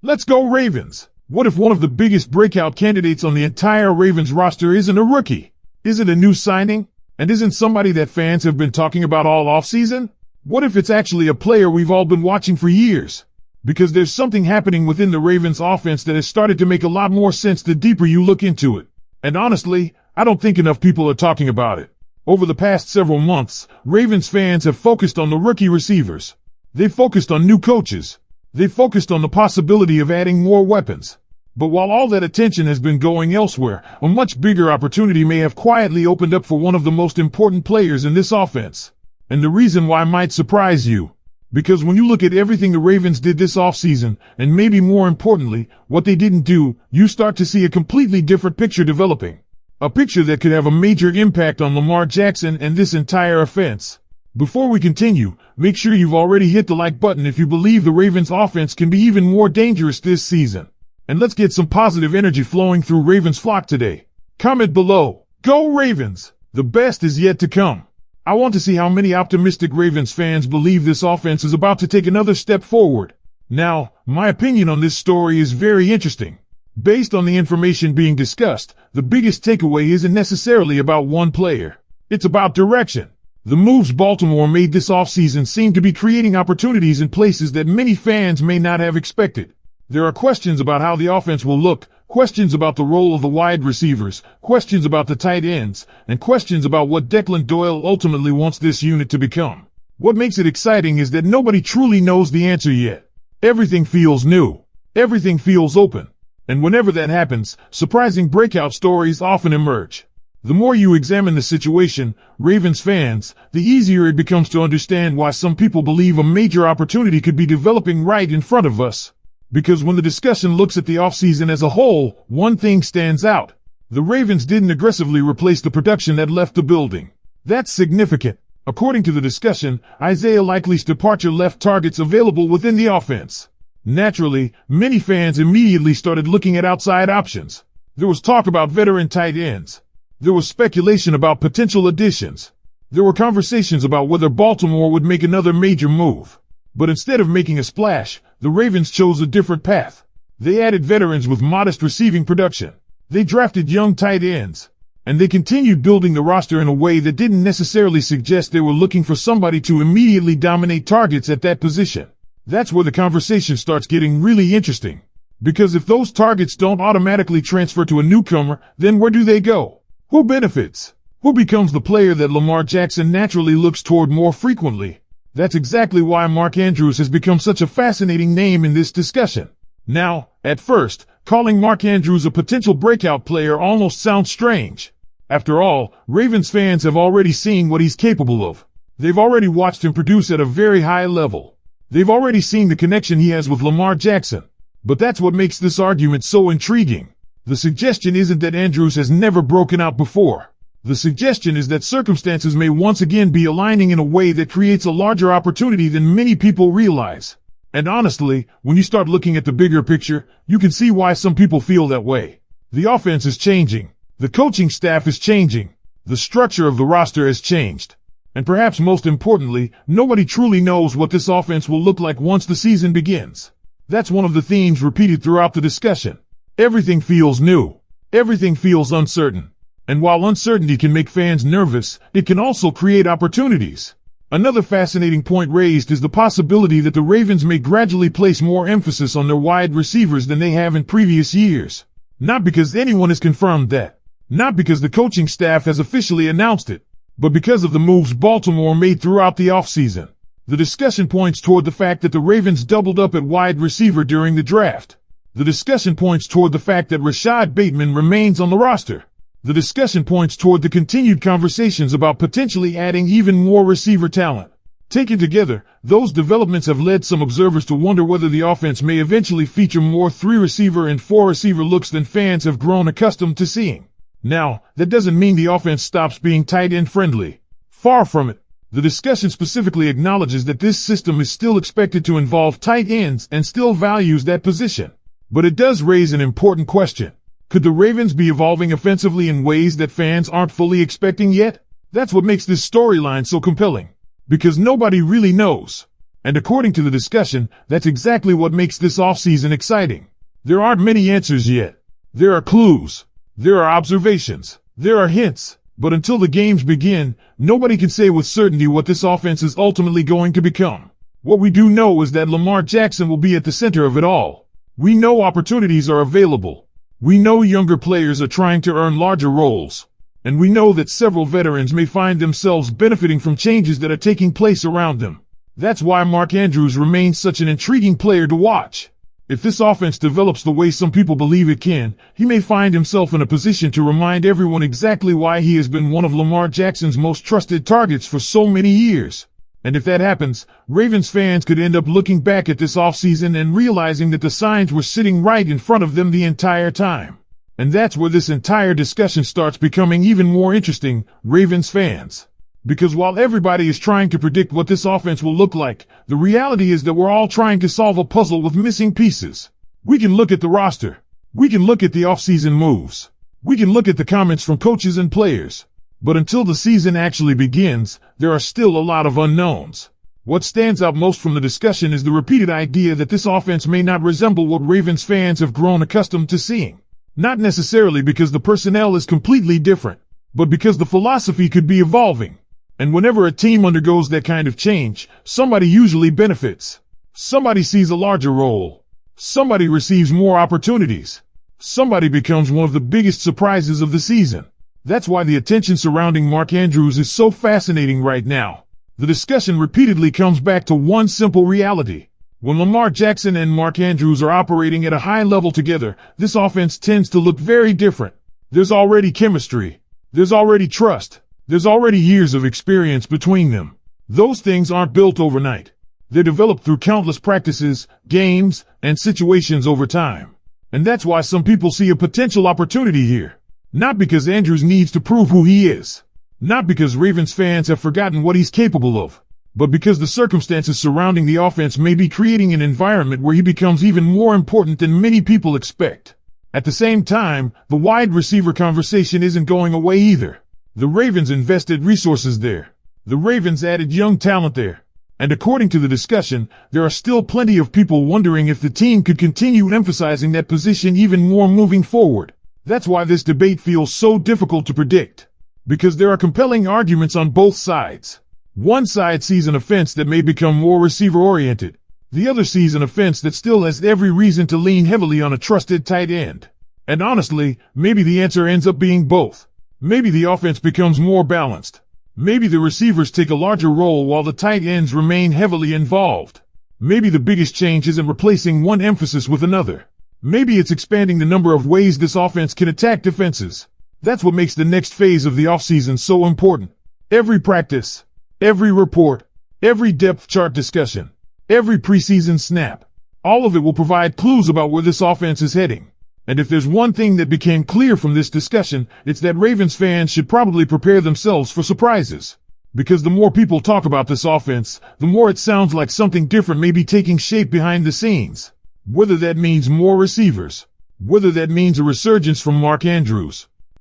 Let's go Ravens! What if one of the biggest breakout candidates on the entire Ravens roster isn't a rookie? Is it a new signing? And isn't somebody that fans have been talking about all offseason? What if it's actually a player we've all been watching for years? Because there's something happening within the Ravens offense that has started to make a lot more sense the deeper you look into it. And honestly, I don't think enough people are talking about it. Over the past several months, Ravens fans have focused on the rookie receivers. They've focused on new coaches. They've focused on the possibility of adding more weapons. But while all that attention has been going elsewhere, a much bigger opportunity may have quietly opened up for one of the most important players in this offense. And the reason why might surprise you. Because when you look at everything the Ravens did this offseason, and maybe more importantly, what they didn't do, you start to see a completely different picture developing. A picture that could have a major impact on Lamar Jackson and this entire offense. Before we continue, make sure you've already hit the like button if you believe the Ravens offense can be even more dangerous this season. And let's get some positive energy flowing through Ravens flock today. Comment below. Go Ravens! The best is yet to come. I want to see how many optimistic Ravens fans believe this offense is about to take another step forward. Now, my opinion on this story is very interesting. Based on the information being discussed, the biggest takeaway isn't necessarily about one player. It's about direction. The moves Baltimore made this offseason seem to be creating opportunities in places that many fans may not have expected. There are questions about how the offense will look, questions about the role of the wide receivers, questions about the tight ends, and questions about what Declan Doyle ultimately wants this unit to become. What makes it exciting is that nobody truly knows the answer yet. Everything feels new. Everything feels open. And whenever that happens, surprising breakout stories often emerge. The more you examine the situation, Ravens fans, the easier it becomes to understand why some people believe a major opportunity could be developing right in front of us. Because when the discussion looks at the offseason as a whole, one thing stands out. The Ravens didn't aggressively replace the production that left the building. That's significant. According to the discussion, Isaiah Likely's departure left targets available within the offense. Naturally, many fans immediately started looking at outside options. There was talk about veteran tight ends. There was speculation about potential additions. There were conversations about whether Baltimore would make another major move. But instead of making a splash, the Ravens chose a different path. They added veterans with modest receiving production. They drafted young tight ends. And they continued building the roster in a way that didn't necessarily suggest they were looking for somebody to immediately dominate targets at that position. That's where the conversation starts getting really interesting. Because if those targets don't automatically transfer to a newcomer, then where do they go? Who benefits? Who becomes the player that Lamar Jackson naturally looks toward more frequently? That's exactly why Mark Andrews has become such a fascinating name in this discussion. Now, at first, calling Mark Andrews a potential breakout player almost sounds strange. After all, Ravens fans have already seen what he's capable of. They've already watched him produce at a very high level. They've already seen the connection he has with Lamar Jackson. But that's what makes this argument so intriguing. The suggestion isn't that Andrews has never broken out before. The suggestion is that circumstances may once again be aligning in a way that creates a larger opportunity than many people realize. And honestly, when you start looking at the bigger picture, you can see why some people feel that way. The offense is changing. The coaching staff is changing. The structure of the roster has changed. And perhaps most importantly, nobody truly knows what this offense will look like once the season begins. That's one of the themes repeated throughout the discussion. Everything feels new. Everything feels uncertain. And while uncertainty can make fans nervous, it can also create opportunities. Another fascinating point raised is the possibility that the Ravens may gradually place more emphasis on their wide receivers than they have in previous years. Not because anyone has confirmed that. Not because the coaching staff has officially announced it. But because of the moves Baltimore made throughout the offseason. The discussion points toward the fact that the Ravens doubled up at wide receiver during the draft. The discussion points toward the fact that Rashad Bateman remains on the roster. The discussion points toward the continued conversations about potentially adding even more receiver talent. Taken together, those developments have led some observers to wonder whether the offense may eventually feature more 3-receiver and 4-receiver looks than fans have grown accustomed to seeing. Now, that doesn't mean the offense stops being tight end friendly. Far from it. The discussion specifically acknowledges that this system is still expected to involve tight ends and still values that position. But it does raise an important question. Could the Ravens be evolving offensively in ways that fans aren't fully expecting yet? That's what makes this storyline so compelling. Because nobody really knows. And according to the discussion, that's exactly what makes this offseason exciting. There aren't many answers yet. There are clues. There are observations. There are hints. But until the games begin, nobody can say with certainty what this offense is ultimately going to become. What we do know is that Lamar Jackson will be at the center of it all. We know opportunities are available. We know younger players are trying to earn larger roles. And we know that several veterans may find themselves benefiting from changes that are taking place around them. That's why Mark Andrews remains such an intriguing player to watch. If this offense develops the way some people believe it can, he may find himself in a position to remind everyone exactly why he has been one of Lamar Jackson's most trusted targets for so many years. And if that happens, Ravens fans could end up looking back at this offseason and realizing that the signs were sitting right in front of them the entire time. And that's where this entire discussion starts becoming even more interesting, Ravens fans. Because while everybody is trying to predict what this offense will look like, the reality is that we're all trying to solve a puzzle with missing pieces. We can look at the roster. We can look at the offseason moves. We can look at the comments from coaches and players. But until the season actually begins, there are still a lot of unknowns. What stands out most from the discussion is the repeated idea that this offense may not resemble what Ravens fans have grown accustomed to seeing. Not necessarily because the personnel is completely different, but because the philosophy could be evolving. And whenever a team undergoes that kind of change, somebody usually benefits. Somebody sees a larger role. Somebody receives more opportunities. Somebody becomes one of the biggest surprises of the season. That's why the attention surrounding Mark Andrews is so fascinating right now. The discussion repeatedly comes back to one simple reality. When Lamar Jackson and Mark Andrews are operating at a high level together, this offense tends to look very different. There's already chemistry. There's already trust. There's already years of experience between them. Those things aren't built overnight. They're developed through countless practices, games, and situations over time. And that's why some people see a potential opportunity here. Not because Andrews needs to prove who he is. Not because Ravens fans have forgotten what he's capable of. But because the circumstances surrounding the offense may be creating an environment where he becomes even more important than many people expect. At the same time, the wide receiver conversation isn't going away either. The Ravens invested resources there. The Ravens added young talent there. And according to the discussion, there are still plenty of people wondering if the team could continue emphasizing that position even more moving forward. That's why this debate feels so difficult to predict. Because there are compelling arguments on both sides. One side sees an offense that may become more receiver-oriented. The other sees an offense that still has every reason to lean heavily on a trusted tight end. And honestly, maybe the answer ends up being both. Maybe the offense becomes more balanced. Maybe the receivers take a larger role while the tight ends remain heavily involved. Maybe the biggest change isn't replacing one emphasis with another. Maybe it's expanding the number of ways this offense can attack defenses. That's what makes the next phase of the offseason so important. Every practice, every report, every depth chart discussion, every preseason snap, all of it will provide clues about where this offense is heading. And if there's one thing that became clear from this discussion, it's that Ravens fans should probably prepare themselves for surprises. Because the more people talk about this offense, the more it sounds like something different may be taking shape behind the scenes. Whether that means more receivers, whether that means a resurgence from Mark Andrews,